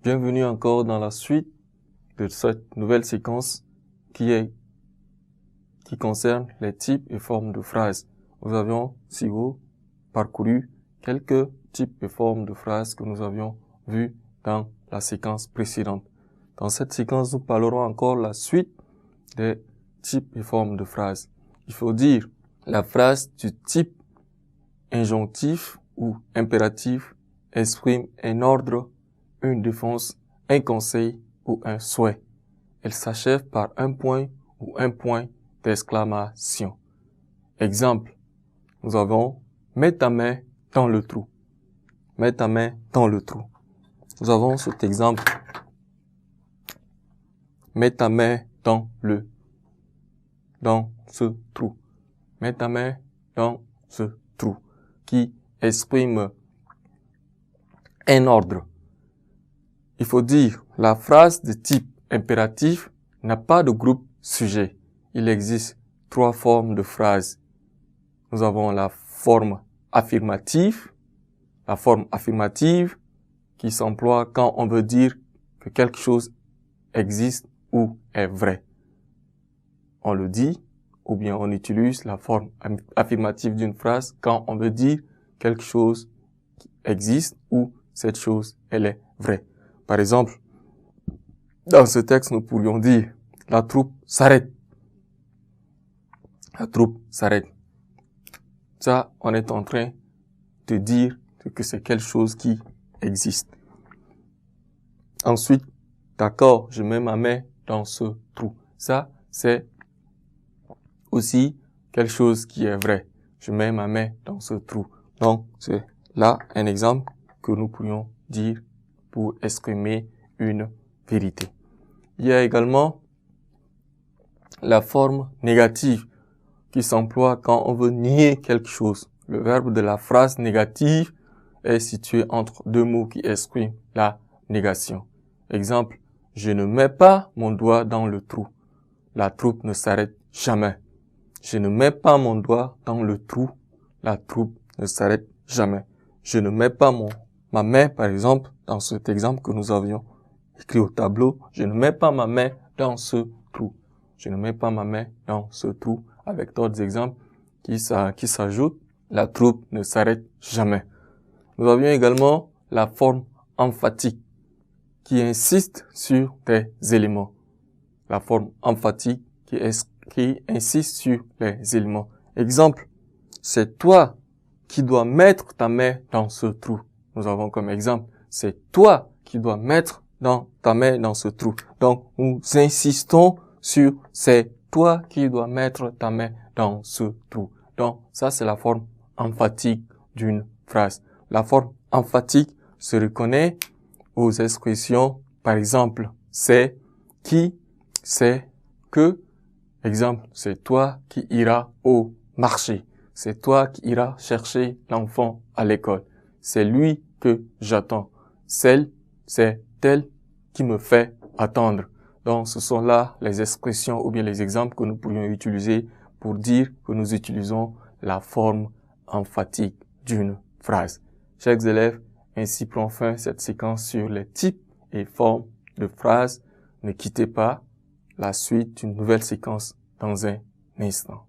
Bienvenue encore dans la suite de cette nouvelle séquence qui concerne les types et formes de phrases. Nous avions si haut parcouru quelques types et formes de phrases que nous avions vus dans la séquence précédente. Dans cette séquence, nous parlerons encore la suite des types et formes de phrases. Il faut dire la phrase du type injonctif ou impératif exprime un ordre, une défense, un conseil ou un souhait. Elle s'achève par un point ou un point d'exclamation. Exemple, nous avons « Mets ta main dans le trou ». Mets ta main dans le trou. Nous avons cet exemple. Mets ta main dans ce trou. Mets ta main dans ce trou, qui exprime un ordre. Il faut dire, la phrase de type impératif n'a pas de groupe sujet. Il existe 3 formes de phrases. Nous avons la forme affirmative. La forme affirmative qui s'emploie quand on veut dire que quelque chose existe ou est vrai. On le dit, ou bien on utilise la forme affirmative d'une phrase quand on veut dire quelque chose existe ou cette chose, elle est vraie. Par exemple, dans ce texte, nous pourrions dire « La troupe s'arrête ». La troupe s'arrête. Ça, on est en train de dire que c'est quelque chose qui existe. Ensuite, d'accord, je mets ma main dans ce trou. Ça, c'est aussi quelque chose qui est vrai. Je mets ma main dans ce trou. Donc, c'est là un exemple que nous pourrions dire pour exprimer une vérité. Il y a également la forme négative qui s'emploie quand on veut nier quelque chose. Le verbe de la phrase négative est situé entre 2 mots qui expriment la négation. Exemple, je ne mets pas mon doigt dans le trou. La troupe ne s'arrête jamais. Je ne mets pas mon doigt dans le trou. La troupe ne s'arrête jamais. Je ne mets pas ma main, par exemple, dans cet exemple que nous avions écrit au tableau. Je ne mets pas ma main dans ce trou. Je ne mets pas ma main dans ce trou. Avec d'autres exemples qui s'ajoutent. La troupe ne s'arrête jamais. Nous avions également la forme emphatique qui insiste sur des éléments. La forme emphatique qui insiste sur les éléments. Exemple, c'est toi qui dois mettre ta main dans ce trou. Nous avons comme exemple, c'est toi qui dois mettre ta main dans ce trou. Donc, nous insistons sur c'est toi qui dois mettre ta main dans ce trou. Donc, ça, c'est la forme emphatique d'une phrase. La forme emphatique se reconnaît aux expressions, par exemple, c'est, qui, c'est, que. Exemple, c'est toi qui iras au marché. C'est toi qui iras chercher l'enfant à l'école. C'est lui que j'attends. C'est elle qui me fait attendre. Donc, ce sont là les expressions ou bien les exemples que nous pourrions utiliser pour dire que nous utilisons la forme emphatique d'une phrase. Chers élèves, ainsi prend fin cette séquence sur les types et formes de phrases. Ne quittez pas la suite d'une nouvelle séquence dans un instant.